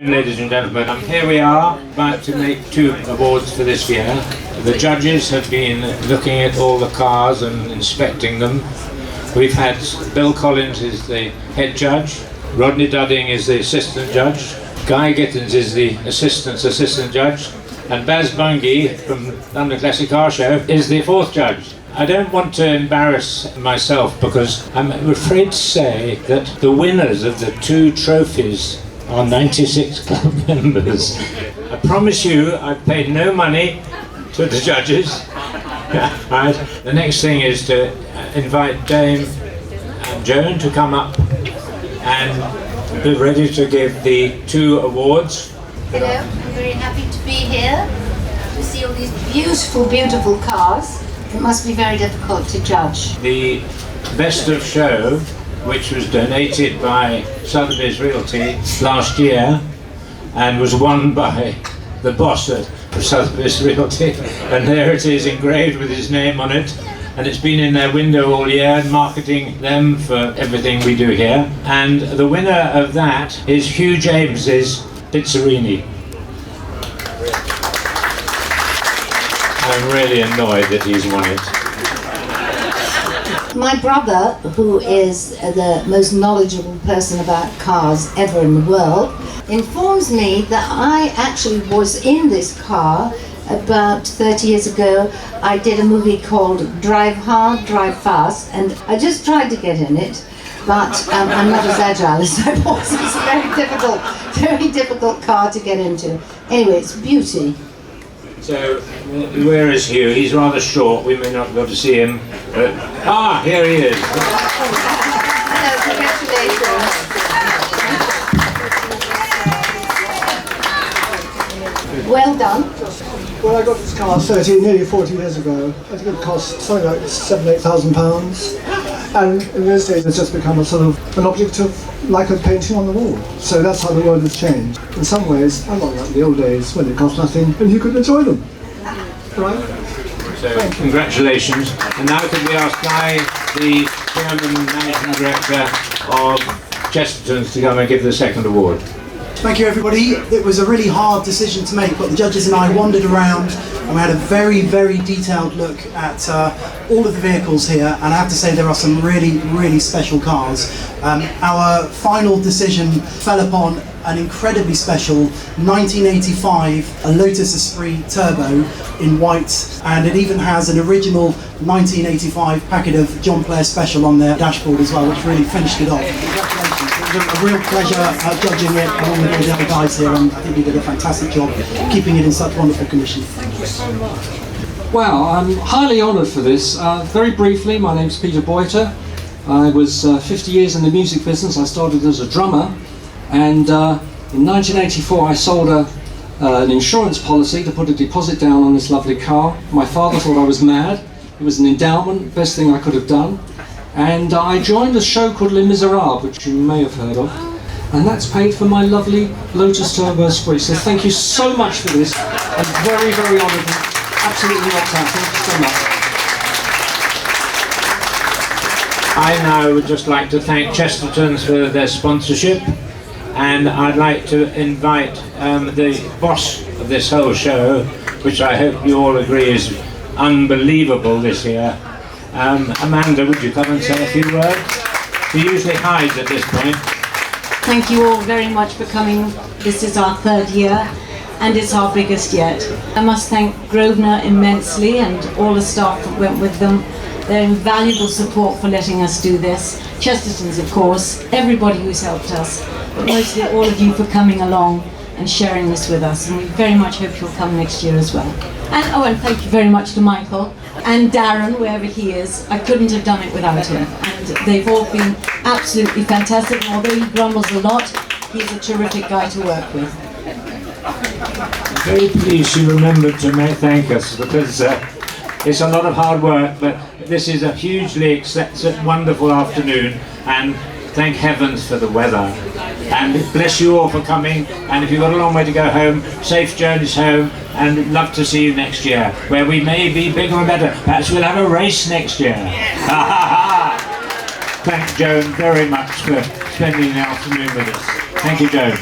Ladies and gentlemen, here we are about to make 2 awards for this year. The judges have been looking at all the cars and inspecting them. We've had Bill Collins is the head judge, Rodney Dudding is the assistant judge, Guy Gittins is the assistant judge, and Baz Bungie from London Classic Car Show is the 4th judge. I don't want to embarrass myself because I'm afraid to say that the winners of the 2 trophies are 96 club members. I promise you I've paid no money to the judges. Right. The next thing is to invite Dame Joan to come up and be ready to give the 2 awards. Hello, I'm very happy to be here to see all these beautiful, beautiful cars. It must be very difficult to judge. The Best of Show, which was donated by Sotheby's Realty last year and was won by the boss of Sotheby's Realty, and there it is engraved with his name on it, and it's been in their window all year marketing them for everything we do here. And the winner of that is Hugh James's Pizzerini. I'm really annoyed that he's won it. My brother, who is the most knowledgeable person about cars ever in the world, informs me that I actually was in this car about 30 years ago. I did a movie called Drive Hard, Drive Fast, and I just tried to get in it, but I'm not as agile as I was. It's a very difficult car to get into. Anyway, it's beauty. So, where is Hugh? He's rather short, we may not be able to see him. Here he is. Hello, congratulations. Well done. When I got this car nearly 40 years ago, I think it cost something like £7,000-8,000, and in those days it's just become a sort of an object of like a painting on the wall. So that's how the world has changed. In some ways, a lot like the old days when it cost nothing and you could enjoy them. Right? So congratulations. And now could we ask Guy, the Chairman and Managing Director of Chesterton's, to come and give the 2nd award. Thank you, everybody. It was a really hard decision to make, but the judges and I wandered around and we had a very, very detailed look at all of the vehicles here, and I have to say there are some really, really special cars. Our final decision fell upon an incredibly special 1985 Lotus Esprit Turbo in white, and it even has an original 1985 packet of John Player Special on their dashboard as well, which really finished it off. Congratulations. It was a real pleasure judging it along with all the other guys here, and I think you did a fantastic job keeping it in such wonderful condition. Thank you so much. Wow, I'm highly honoured for this. Very briefly, my name's Peter Boyter. I was 50 years in the music business. I started as a drummer, and in 1984 I sold an insurance policy to put a deposit down on this lovely car. My father thought I was mad. It was an endowment, best thing I could have done. And I joined a show called Les Miserables, which you may have heard of, and that's paid for my lovely Lotus Turbo Esprit. So thank you so much for this. I'm very, very honoured and absolutely knocked out. Thank you so much. I now would just like to thank Chesterton's for their sponsorship, and I'd like to invite the boss of this whole show, which I hope you all agree is unbelievable this year. Amanda, would you come and say a few words? She usually hides at this point. Thank you all very much for coming. This is our 3rd year, and it's our biggest yet. I must thank Grosvenor immensely and all the staff that went with them. Their invaluable support for letting us do this. Chesterton's, of course, everybody who's helped us, but mostly all of you for coming along and sharing this with us, and we very much hope you'll come next year as well. And thank you very much to Michael and Darren, wherever he is. I couldn't have done it without him, and they've all been absolutely fantastic, and although he grumbles a lot, he's a terrific guy to work with. Very pleased you remembered to thank us, because it's a lot of hard work, but this is a hugely wonderful afternoon, and thank heavens for the weather. And bless you all for coming, and if you've got a long way to go home, safe journeys home, and love to see you next year, where we may be bigger and better. Perhaps we'll have a race next year. Thank Joan very much for spending the afternoon with us. Thank you, Joan.